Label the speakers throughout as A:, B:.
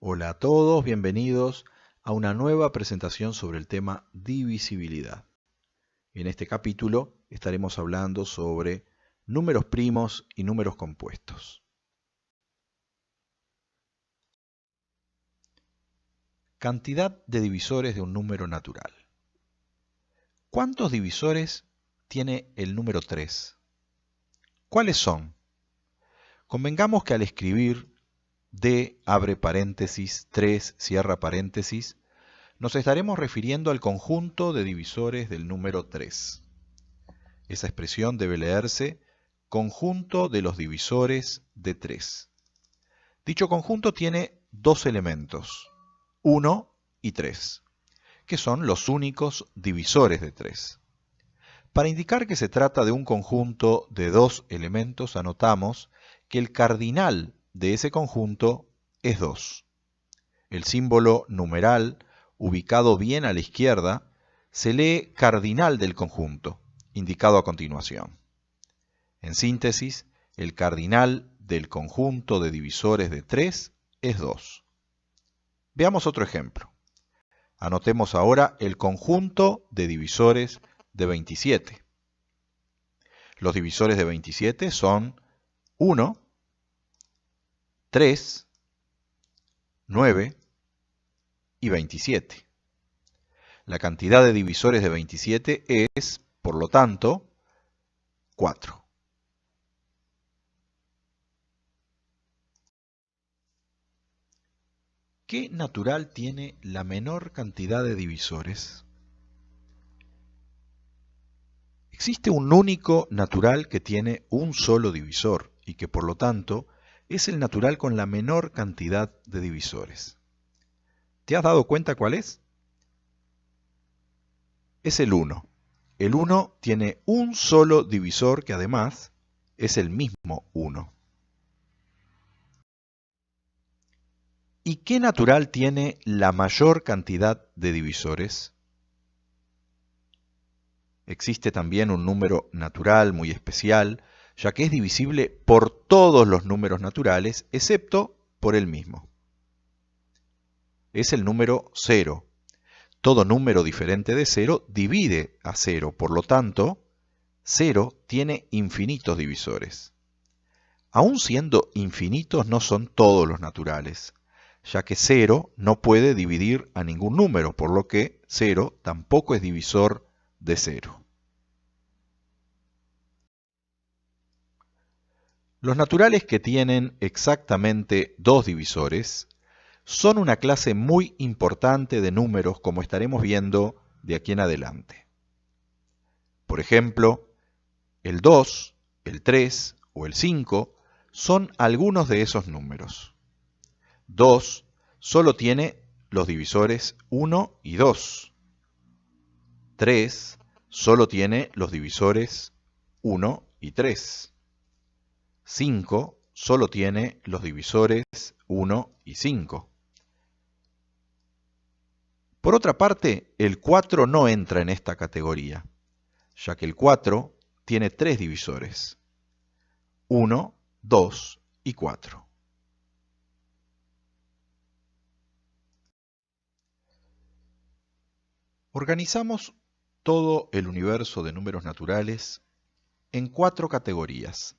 A: Hola a todos, bienvenidos a una nueva presentación sobre el tema divisibilidad. En este capítulo estaremos hablando sobre números primos y números compuestos. Cantidad de divisores de un número natural. ¿Cuántos divisores tiene el número 3? ¿Cuáles son? Convengamos que al escribir D abre paréntesis, 3 cierra paréntesis, nos estaremos refiriendo al conjunto de divisores del número 3. Esa expresión debe leerse conjunto de los divisores de 3. Dicho conjunto tiene dos elementos, 1 y 3, que son los únicos divisores de 3. Para indicar que se trata de un conjunto de dos elementos, anotamos que el cardinal de ese conjunto es 2. El símbolo numeral, ubicado bien a la izquierda, se lee cardinal del conjunto, indicado a continuación. En síntesis, el cardinal del conjunto de divisores de 3 es 2. Veamos otro ejemplo. Anotemos ahora el conjunto de divisores de 27. Los divisores de 27 son 1, 3, 9 y 27. La cantidad de divisores de 27 es, por lo tanto, 4. ¿Qué natural tiene la menor cantidad de divisores? Existe un único natural que tiene un solo divisor y que por lo tanto es el natural con la menor cantidad de divisores. ¿Te has dado cuenta cuál es? Es el 1. El 1 tiene un solo divisor que además es el mismo 1. ¿Y qué natural tiene la mayor cantidad de divisores? Existe también un número natural muy especial, ya que es divisible por todos los números naturales, excepto por el mismo. Es el número 0. Todo número diferente de 0 divide a 0, por lo tanto, 0 tiene infinitos divisores. Aun siendo infinitos, no son todos los naturales, ya que 0 no puede dividir a ningún número, por lo que 0 tampoco es divisor de 0. Los naturales que tienen exactamente dos divisores son una clase muy importante de números, como estaremos viendo de aquí en adelante. Por ejemplo, el 2, el 3 o el 5 son algunos de esos números. 2 solo tiene los divisores 1 y 2. 3 solo tiene los divisores 1 y 3. 5 solo tiene los divisores 1 y 5. Por otra parte, el 4 no entra en esta categoría, ya que el 4 tiene tres divisores, 1, 2 y 4. Organizamos todo el universo de números naturales en 4 categorías,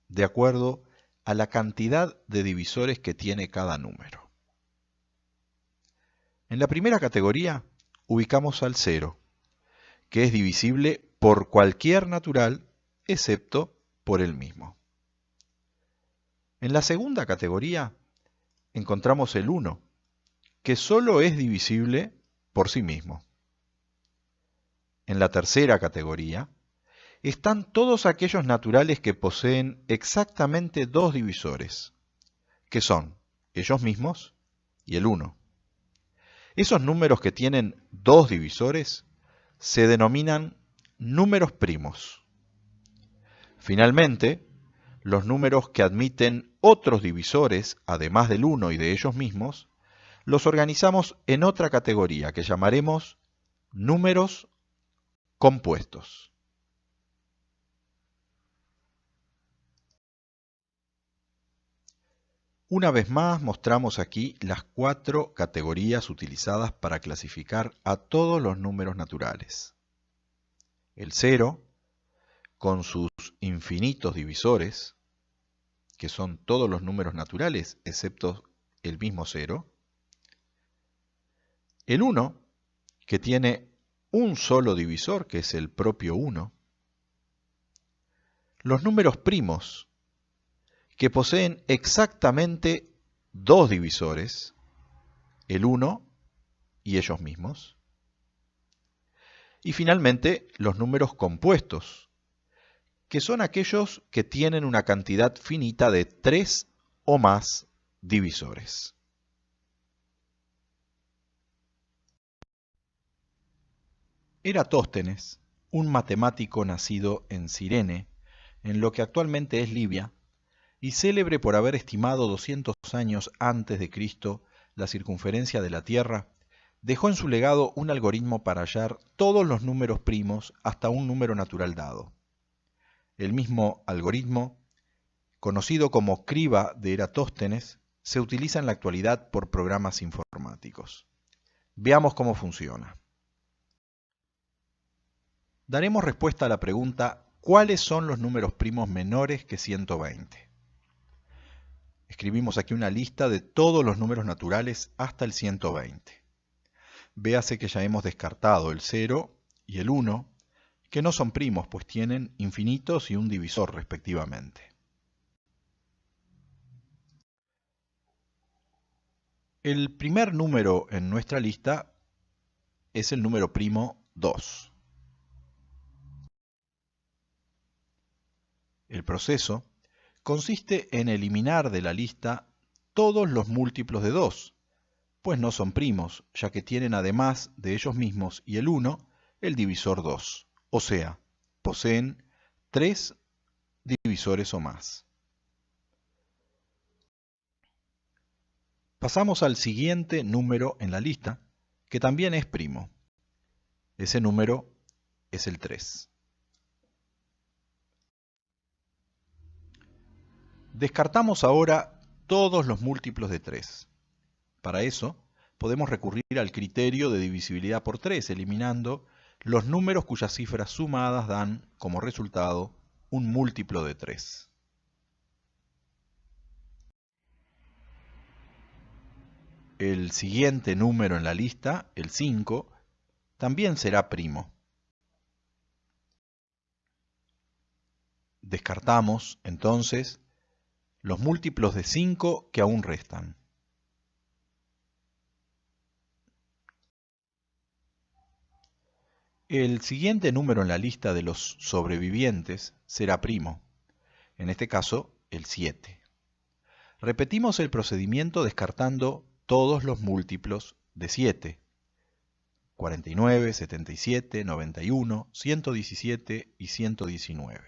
A: de acuerdo a la cantidad de divisores que tiene cada número. En la primera categoría ubicamos al 0, que es divisible por cualquier natural excepto por el mismo. En la segunda categoría encontramos el 1, que solo es divisible por sí mismo. En la tercera categoría están todos aquellos naturales que poseen exactamente dos divisores, que son ellos mismos y el 1. Esos números que tienen dos divisores se denominan números primos. Finalmente, los números que admiten otros divisores, además del 1 y de ellos mismos, los organizamos en otra categoría que llamaremos números compuestos. Una vez más mostramos aquí las 4 categorías utilizadas para clasificar a todos los números naturales. El 0, con sus infinitos divisores, que son todos los números naturales excepto el mismo 0. El 1, que tiene un solo divisor, que es el propio 1. Los números primos, que poseen exactamente 2 divisores, el 1 y ellos mismos. Y finalmente, los números compuestos, que son aquellos que tienen una cantidad finita de 3 o más divisores. Eratóstenes, un matemático nacido en Cirene, en lo que actualmente es Libia, y célebre por haber estimado 200 años antes de Cristo la circunferencia de la Tierra, dejó en su legado un algoritmo para hallar todos los números primos hasta un número natural dado. El mismo algoritmo, conocido como criba de Eratóstenes, se utiliza en la actualidad por programas informáticos. Veamos cómo funciona. Daremos respuesta a la pregunta: ¿cuáles son los números primos menores que 120? Escribimos aquí una lista de todos los números naturales hasta el 120. Véase que ya hemos descartado el 0 y el 1, que no son primos, pues tienen infinitos y un divisor respectivamente. El primer número en nuestra lista es el número primo 2. El proceso consiste en eliminar de la lista todos los múltiplos de 2, pues no son primos, ya que tienen además de ellos mismos y el 1, el divisor 2, o sea, poseen 3 divisores o más. Pasamos al siguiente número en la lista, que también es primo. Ese número es el 3. Descartamos ahora todos los múltiplos de 3. Para eso, podemos recurrir al criterio de divisibilidad por 3, eliminando los números cuyas cifras sumadas dan como resultado un múltiplo de 3. El siguiente número en la lista, el 5, también será primo. Descartamos, entonces, los múltiplos de 5 que aún restan. El siguiente número en la lista de los sobrevivientes será primo, en este caso el 7. Repetimos el procedimiento descartando todos los múltiplos de 7. 49, 77, 91, 117 y 119.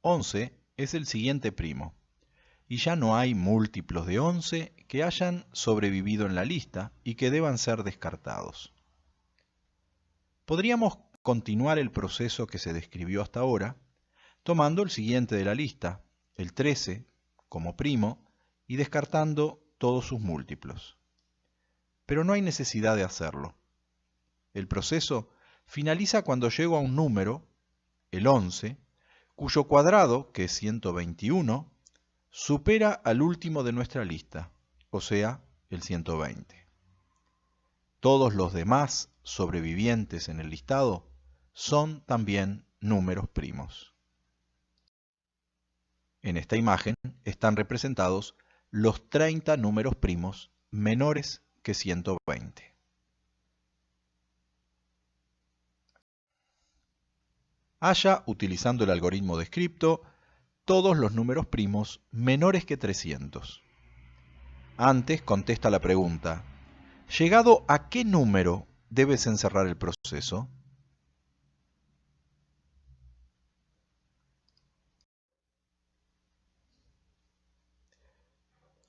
A: Once es el siguiente primo, y ya no hay múltiplos de 11 que hayan sobrevivido en la lista y que deban ser descartados. Podríamos continuar el proceso que se describió hasta ahora, tomando el siguiente de la lista, el 13, como primo, y descartando todos sus múltiplos. Pero no hay necesidad de hacerlo. El proceso finaliza cuando llego a un número, el 11, cuyo cuadrado, que es 121, supera al último de nuestra lista, o sea, el 120. Todos los demás sobrevivientes en el listado son también números primos. En esta imagen están representados los 30 números primos menores que 120. Halla, utilizando el algoritmo descripto, todos los números primos menores que 300. Antes contesta la pregunta: ¿llegado a qué número debes encerrar el proceso?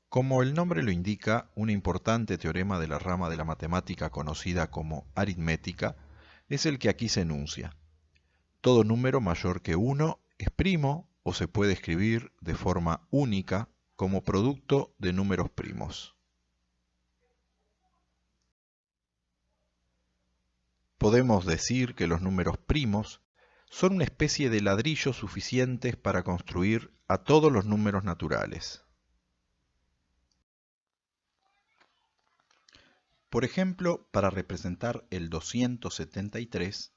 A: Como el nombre lo indica, un importante teorema de la rama de la matemática conocida como aritmética es el que aquí se enuncia. Todo número mayor que 1 es primo o se puede escribir de forma única como producto de números primos. Podemos decir que los números primos son una especie de ladrillos suficientes para construir a todos los números naturales. Por ejemplo, para representar el 273,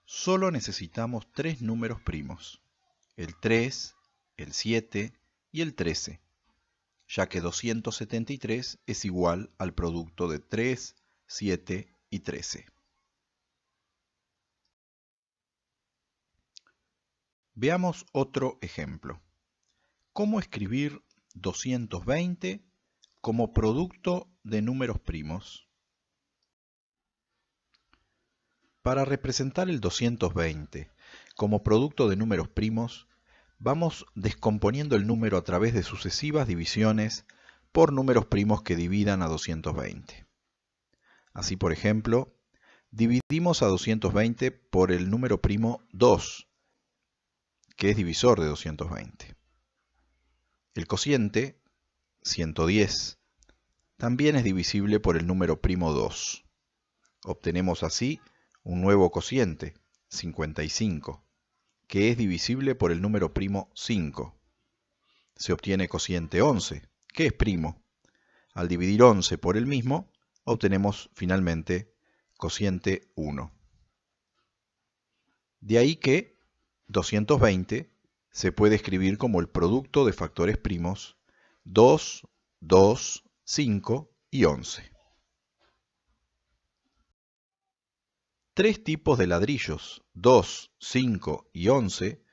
A: solo necesitamos tres números primos, el 3, el 7 y el 13, ya que 273 es igual al producto de 3, 7 y 13. Veamos otro ejemplo. ¿Cómo escribir 220 como producto de números primos? Para representar el 220 como producto de números primos, vamos descomponiendo el número a través de sucesivas divisiones por números primos que dividan a 220. Así, por ejemplo, dividimos a 220 por el número primo 2, que es divisor de 220. El cociente, 110, también es divisible por el número primo 2. Obtenemos así un nuevo cociente, 55, que es divisible por el número primo 5. Se obtiene cociente 11, que es primo. Al dividir 11 por el mismo, obtenemos finalmente cociente 1. De ahí que 220 se puede escribir como el producto de factores primos 2, 2, 5 y 11. Tres tipos de ladrillos, 2, 5 y 11,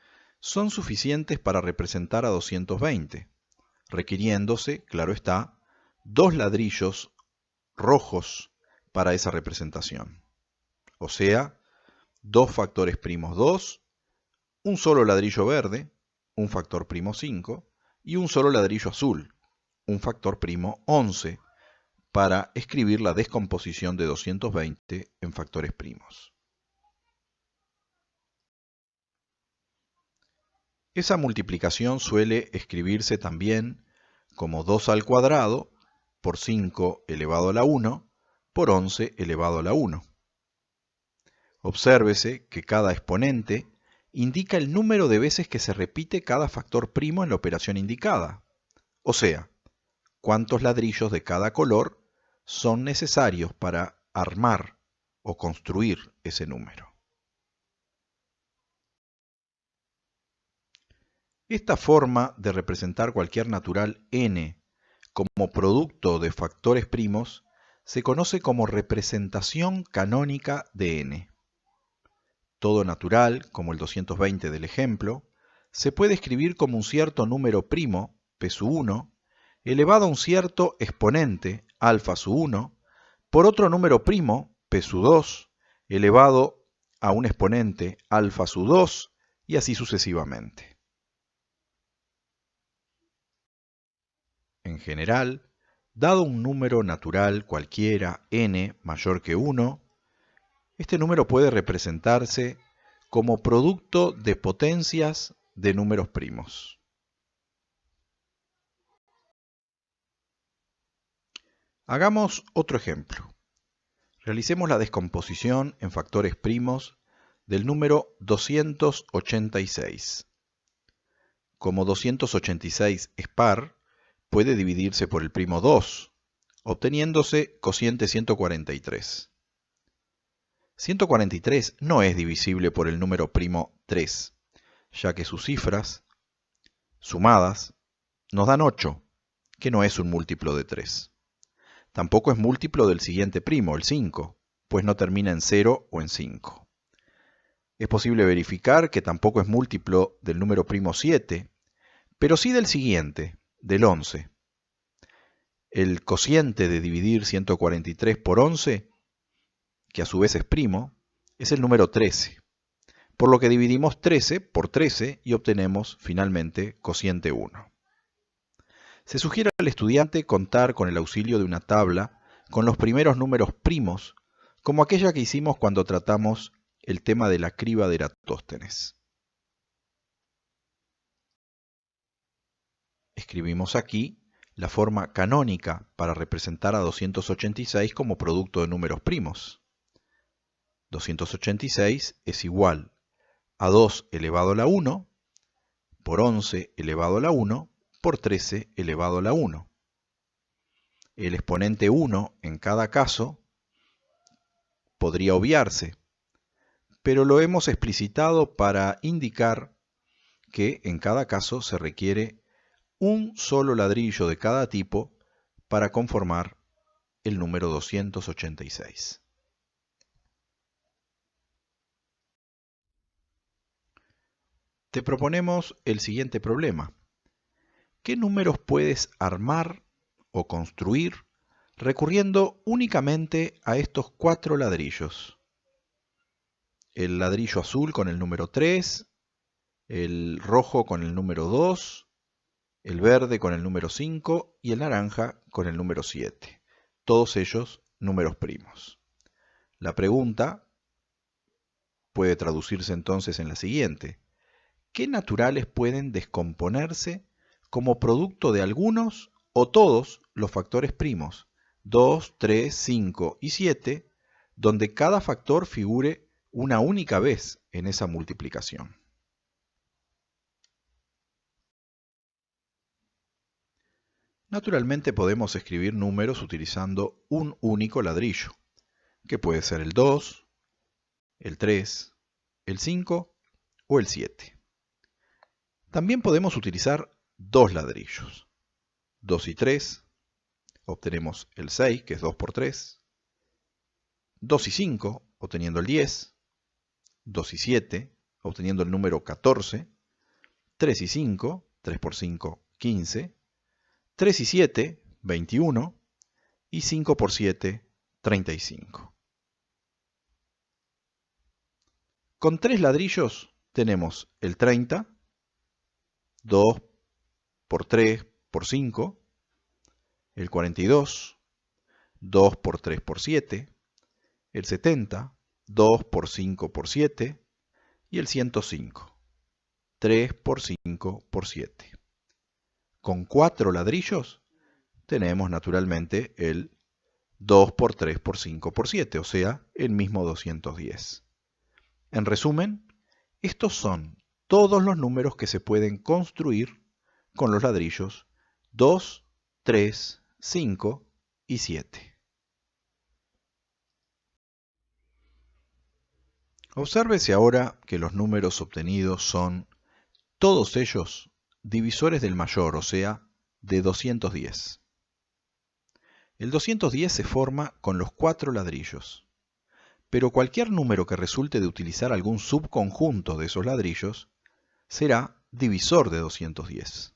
A: son suficientes para representar a 220, requiriéndose, claro está, dos ladrillos rojos para esa representación. O sea, dos factores primos 2, un solo ladrillo verde, un factor primo 5, y un solo ladrillo azul, un factor primo 11, para escribir la descomposición de 220 en factores primos. Esa multiplicación suele escribirse también como 2 al cuadrado por 5 elevado a la 1 por 11 elevado a la 1. Obsérvese que cada exponente indica el número de veces que se repite cada factor primo en la operación indicada, o sea, cuántos ladrillos de cada color son necesarios para armar o construir ese número. Esta forma de representar cualquier natural n como producto de factores primos se conoce como representación canónica de n. Todo natural, como el 220 del ejemplo, se puede escribir como un cierto número primo, p sub 1, elevado a un cierto exponente, alfa sub 1, por otro número primo, p sub 2, elevado a un exponente, alfa sub 2, y así sucesivamente. En general, dado un número natural cualquiera, n mayor que 1, este número puede representarse como producto de potencias de números primos. Hagamos otro ejemplo. Realicemos la descomposición en factores primos del número 286. Como 286 es par, puede dividirse por el primo 2, obteniéndose cociente 143. 143 no es divisible por el número primo 3, ya que sus cifras, sumadas, nos dan 8, que no es un múltiplo de 3. Tampoco es múltiplo del siguiente primo, el 5, pues no termina en 0 o en 5. Es posible verificar que tampoco es múltiplo del número primo 7, pero sí del siguiente, del 11. El cociente de dividir 143 por 11, que a su vez es primo, es el número 13. Por lo que dividimos 13 por 13 y obtenemos finalmente cociente 1. Se sugiere al estudiante contar con el auxilio de una tabla con los primeros números primos, como aquella que hicimos cuando tratamos el tema de la criba de Eratóstenes. escribimos aquí la forma canónica para representar a 286 como producto de números primos. 286 es igual a 2 elevado a la 1 por 11 elevado a la 1 por 13 elevado a la 1. El exponente 1 en cada caso podría obviarse, pero lo hemos explicitado para indicar que en cada caso se requiere un solo ladrillo de cada tipo para conformar el número 286. Te proponemos el siguiente problema. ¿Qué números puedes armar o construir recurriendo únicamente a estos 4 ladrillos? El ladrillo azul con el número 3, el rojo con el número 2, el verde con el número 5 y el naranja con el número 7. Todos ellos números primos. La pregunta puede traducirse entonces en la siguiente. ¿Qué naturales pueden descomponerse como producto de algunos o todos los factores primos 2, 3, 5 y 7, donde cada factor figure una única vez en esa multiplicación? Naturalmente podemos escribir números utilizando un único ladrillo, que puede ser el 2, el 3, el 5 o el 7. También podemos utilizar 2 ladrillos. 2 y 3, obtenemos el 6, que es 2 por 3. 2 y 5, obteniendo el 10. 2 y 7, obteniendo el número 14. 3 y 5, 3 por 5, 15. 3 y 7, 21. Y 5 por 7, 35. Con 3 ladrillos tenemos el 30, 2 por 3 por 5, el 42, 2 por 3 por 7, el 70, 2 por 5 por 7 y el 105, 3 por 5 por 7. Con 4 ladrillos tenemos naturalmente el 2 por 3 por 5 por 7, o sea, el mismo 210. En resumen, estos son todos los números que se pueden construir con los ladrillos 2, 3, 5 y 7. Obsérvese ahora que los números obtenidos son todos ellos divisores del mayor, o sea, de 210. El 210 se forma con los 4 ladrillos, pero cualquier número que resulte de utilizar algún subconjunto de esos ladrillos será divisor de 210.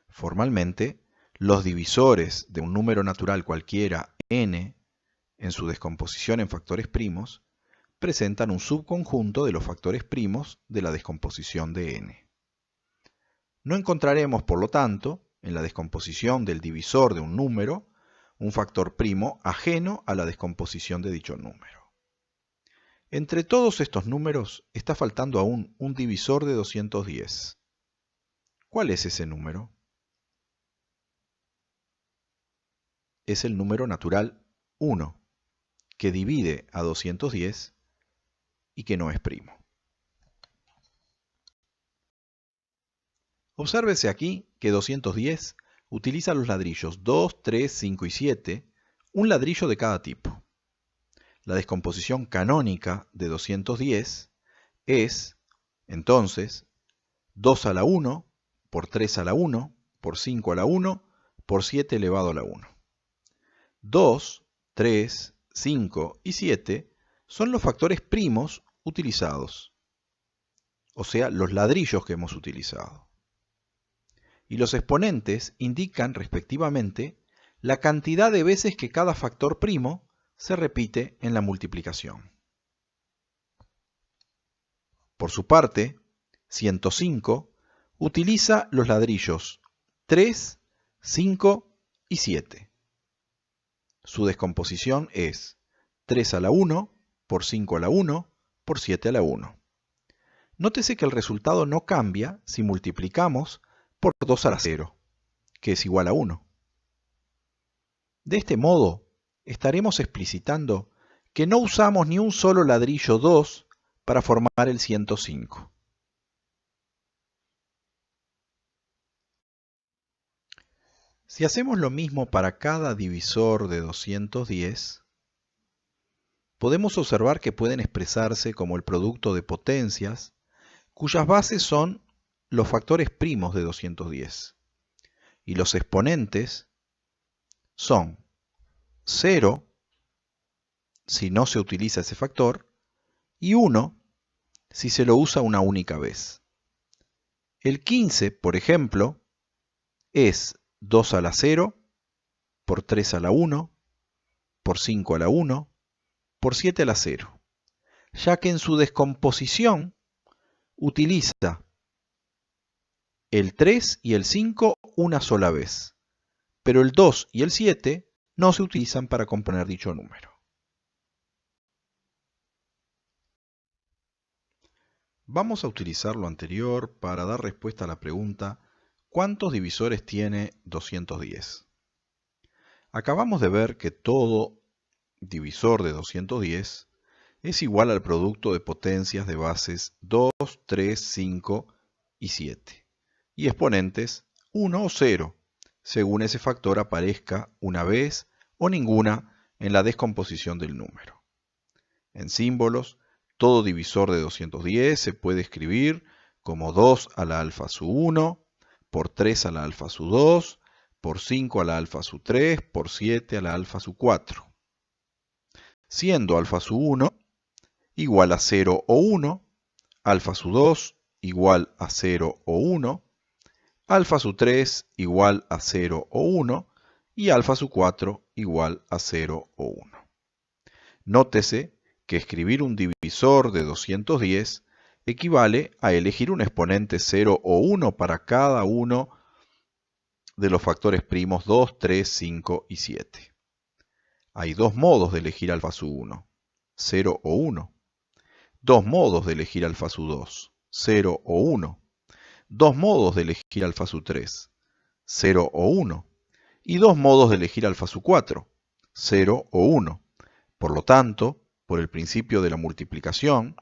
A: Formalmente, los divisores de un número natural cualquiera n, en su descomposición en factores primos, presentan un subconjunto de los factores primos de la descomposición de n. No encontraremos, por lo tanto, en la descomposición del divisor de un número, un factor primo ajeno a la descomposición de dicho número. Entre todos estos números está faltando aún un divisor de 210. ¿Cuál es ese número? Es el número natural 1, que divide a 210 y que no es primo. Obsérvese aquí que 210 utiliza los ladrillos 2, 3, 5 y 7, un ladrillo de cada tipo. La descomposición canónica de 210 es, entonces, 2 a la 1 por 3 a la 1 por 5 a la 1 por 7 elevado a la 1. 2, 3, 5 y 7 son los factores primos utilizados, o sea, los ladrillos que hemos utilizado. Y los exponentes indican respectivamente la cantidad de veces que cada factor primo se repite en la multiplicación. Por su parte, 105 utiliza los ladrillos 3, 5 y 7. Su descomposición es 3 a la 1 por 5 a la 1 por 7 a la 1. Nótese que el resultado no cambia si multiplicamos por 2 a la 0, que es igual a 1. De este modo, estaremos explicitando que no usamos ni un solo ladrillo 2 para formar el 105. Si hacemos lo mismo para cada divisor de 210, podemos observar que pueden expresarse como el producto de potencias, cuyas bases son los factores primos de 210, y los exponentes son 0, si no se utiliza ese factor, y 1, si se lo usa una única vez. El 15, por ejemplo, es 2 a la 0, por 3 a la 1, por 5 a la 1, por 7 a la 0, ya que en su descomposición utiliza el 3 y el 5 una sola vez, pero el 2 y el 7 no se utilizan para componer dicho número. Vamos a utilizar lo anterior para dar respuesta a la pregunta ¿cuántos divisores tiene 210? Acabamos de ver que todo divisor de 210 es igual al producto de potencias de bases 2, 3, 5 y 7, y exponentes 1 o 0, según ese factor aparezca una vez o ninguna en la descomposición del número. En símbolos, todo divisor de 210 se puede escribir como 2 a la alfa sub 1, por 3 a la alfa sub 2, por 5 a la alfa sub 3, por 7 a la alfa sub 4. Siendo alfa sub 1 igual a 0 o 1, alfa sub 2 igual a 0 o 1, alfa sub 3 igual a 0 o 1 y alfa sub 4 igual a 0 o 1. Nótese que escribir un divisor de 210 equivale a elegir un exponente 0 o 1 para cada uno de los factores primos 2, 3, 5 y 7. Hay dos modos de elegir alfa sub 1, 0 o 1. Dos modos de elegir alfa sub 2, 0 o 1. Dos modos de elegir alfa sub 3, 0 o 1. Y dos modos de elegir alfa sub 4, 0 o 1. Por lo tanto, por el principio de la multiplicación,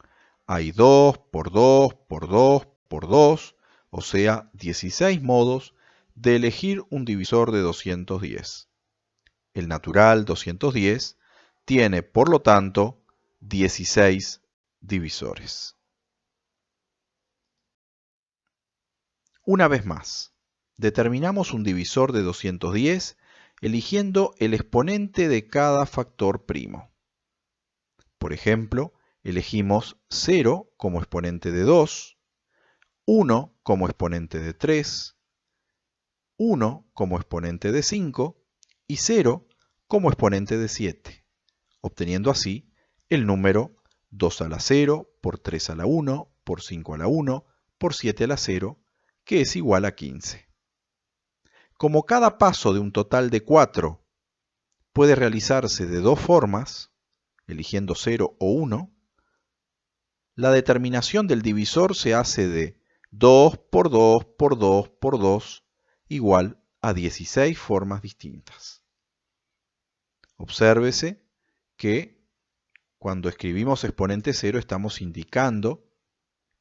A: hay 2 por 2 por 2 por 2, o sea, 16 modos de elegir un divisor de 210. El natural 210 tiene, por lo tanto, 16 divisores. Una vez más, determinamos un divisor de 210 eligiendo el exponente de cada factor primo. Por ejemplo, elegimos 0 como exponente de 2, 1 como exponente de 3, 1 como exponente de 5 y 0 como exponente de 7, obteniendo así el número 2 a la 0 por 3 a la 1 por 5 a la 1 por 7 a la 0, que es igual a 15. Como cada paso de un total de 4 puede realizarse de dos formas, eligiendo 0 o 1, la determinación del divisor se hace de 2 por 2 por 2 por 2 igual a 16 formas distintas. Obsérvese que cuando escribimos exponente 0 estamos indicando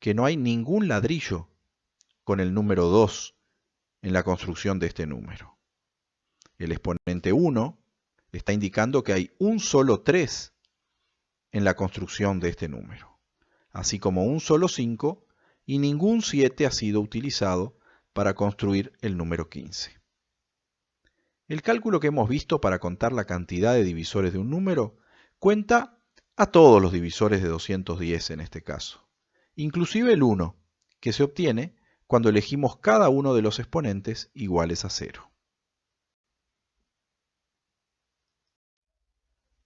A: que no hay ningún ladrillo con el número 2 en la construcción de este número. El exponente 1 está indicando que hay un solo 3 en la construcción de este número, así como un solo 5 y ningún 7 ha sido utilizado para construir el número 15. El cálculo que hemos visto para contar la cantidad de divisores de un número cuenta a todos los divisores de 210 en este caso, inclusive el 1, que se obtiene cuando elegimos cada uno de los exponentes iguales a 0.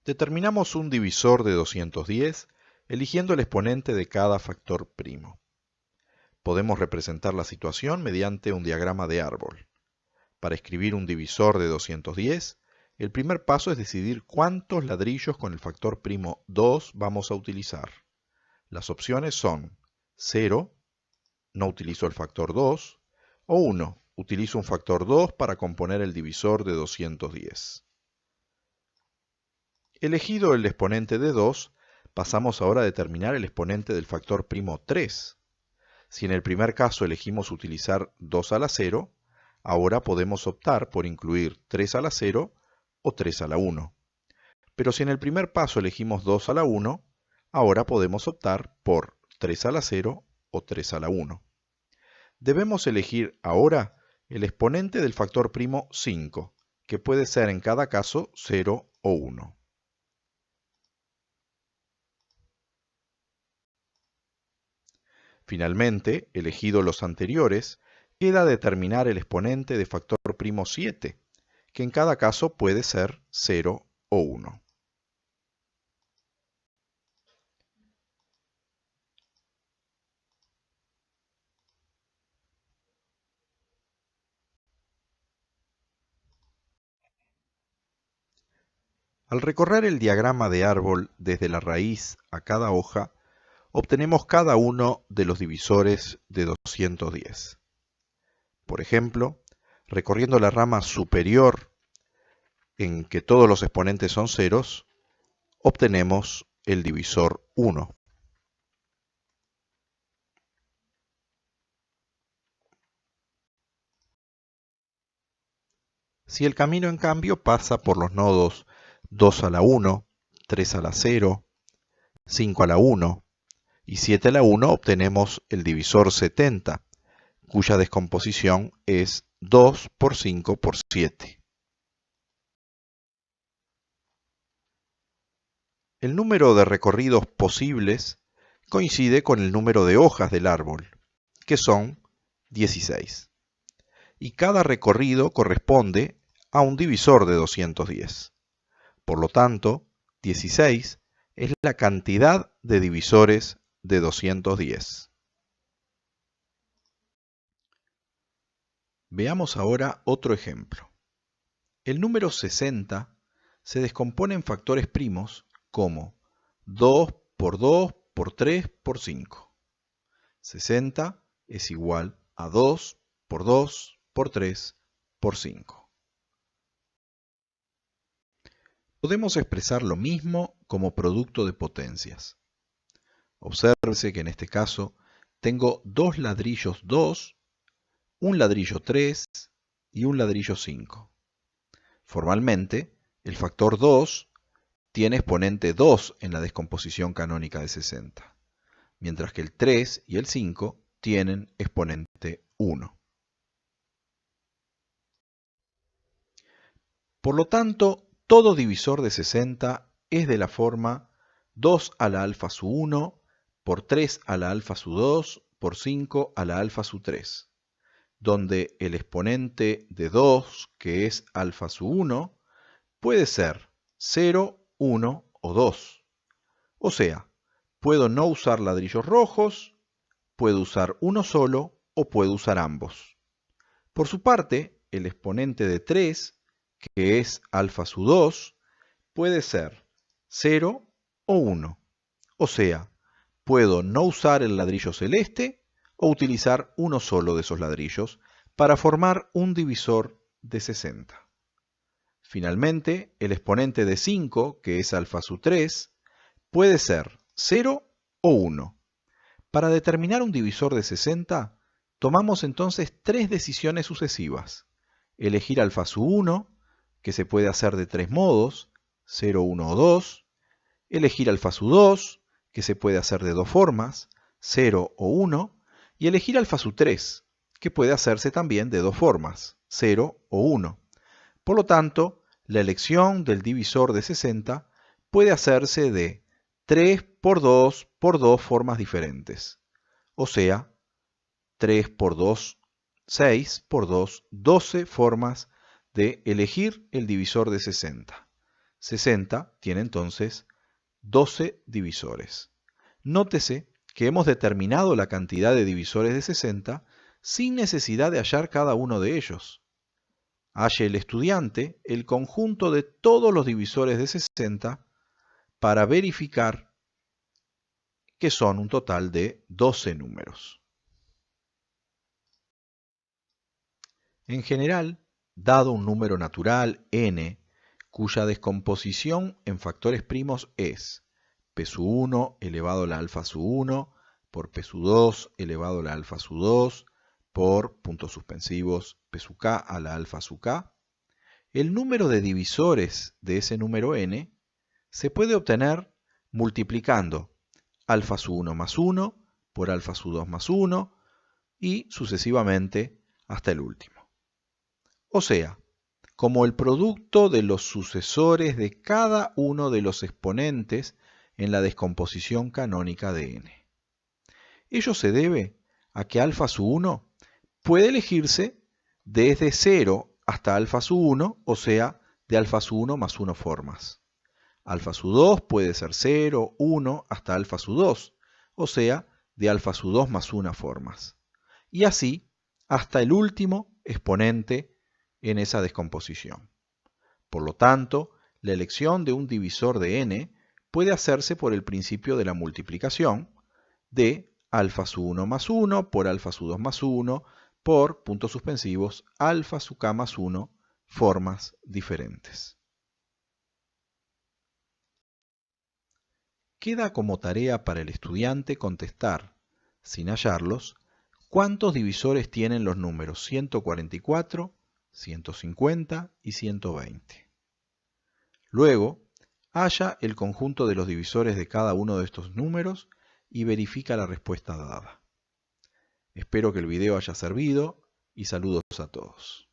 A: Determinamos un divisor de 210 eligiendo el exponente de cada factor primo. Podemos representar la situación mediante un diagrama de árbol. Para escribir un divisor de 210, el primer paso es decidir cuántos ladrillos con el factor primo 2 vamos a utilizar. Las opciones son 0, no utilizo el factor 2, o 1, utilizo un factor 2 para componer el divisor de 210. Elegido el exponente de 2, pasamos ahora a determinar el exponente del factor primo 3. Si en el primer caso elegimos utilizar 2 a la 0, ahora podemos optar por incluir 3 a la 0 o 3 a la 1. Pero si en el primer paso elegimos 2 a la 1, ahora podemos optar por 3 a la 0 o 3 a la 1. Debemos elegir ahora el exponente del factor primo 5, que puede ser en cada caso 0 o 1. Finalmente, elegidos los anteriores, queda determinar el exponente de factor primo 7, que en cada caso puede ser 0 o 1. Al recorrer el diagrama de árbol desde la raíz a cada hoja, obtenemos cada uno de los divisores de 210. Por ejemplo, recorriendo la rama superior, en que todos los exponentes son ceros, obtenemos el divisor 1. Si el camino en cambio pasa por los nodos 2 a la 1, 3 a la 0, 5 a la 1 y 7 a la 1, obtenemos el divisor 70, cuya descomposición es 2 por 5 por 7. El número de recorridos posibles coincide con el número de hojas del árbol, que son 16. Y cada recorrido corresponde a un divisor de 210. Por lo tanto, 16 es la cantidad de divisores de 210. Veamos ahora otro ejemplo. El número 60 se descompone en factores primos como 2 por 2 por 3 por 5. 60 es igual a 2 por 2 por 3 por 5. Podemos expresar lo mismo como producto de potencias. Obsérvese que en este caso tengo dos ladrillos 2, un ladrillo 3 y un ladrillo 5. Formalmente, el factor 2 tiene exponente 2 en la descomposición canónica de 60, mientras que el 3 y el 5 tienen exponente 1. Por lo tanto, todo divisor de 60 es de la forma 2 a la alfa su 1 por 3 a la alfa su 2 por 5 a la alfa su 3, donde el exponente de 2, que es alfa su 1, puede ser 0, 1 o 2. O sea, puedo no usar ladrillos rojos, puedo usar uno solo o puedo usar ambos. Por su parte, el exponente de 3, que es alfa su 2, puede ser 0 o 1. O sea, puedo no usar el ladrillo celeste o utilizar uno solo de esos ladrillos para formar un divisor de 60. Finalmente, el exponente de 5, que es alfa su 3, puede ser 0 o 1. Para determinar un divisor de 60, tomamos entonces tres decisiones sucesivas. Elegir alfa su 1, que se puede hacer de tres modos, 0, 1 o 2. Elegir alfa su 2, que se puede hacer de dos formas, 0 o 1. Y elegir alfa su 3, que puede hacerse también de dos formas, 0 o 1. Por lo tanto, la elección del divisor de 60 puede hacerse de 3 por 2 formas diferentes. O sea, 3 por 2, 6 por 2, 12 formas de elegir el divisor de 60. 60 tiene entonces 12 divisores. Nótese que hemos determinado la cantidad de divisores de 60 sin necesidad de hallar cada uno de ellos. Halle el estudiante el conjunto de todos los divisores de 60 para verificar que son un total de 12 números. En general, dado un número natural n, cuya descomposición en factores primos es p sub 1 elevado a la alfa sub 1 por p sub 2 elevado a la alfa sub 2 por puntos suspensivos p sub k a la alfa sub k, el número de divisores de ese número n se puede obtener multiplicando alfa sub 1 más 1 por alfa sub 2 más 1 y sucesivamente hasta el último. O sea, como el producto de los sucesores de cada uno de los exponentes en la descomposición canónica de n. Ello se debe a que alfa sub 1 puede elegirse desde 0 hasta alfa sub 1, o sea, de alfa sub 1 más 1 formas. Alfa sub 2 puede ser 0, 1 hasta alfa sub 2, o sea, de alfa sub 2 más 1 formas. Y así hasta el último exponente en esa descomposición. Por lo tanto, la elección de un divisor de n puede hacerse por el principio de la multiplicación de alfa sub 1 más 1 por alfa sub 2 más 1 por puntos suspensivos alfa sub k más 1 formas diferentes. Queda como tarea para el estudiante contestar, sin hallarlos, cuántos divisores tienen los números 144, 150 y 120. Luego, halla el conjunto de los divisores de cada uno de estos números y verifica la respuesta dada. Espero que el video haya servido y saludos a todos.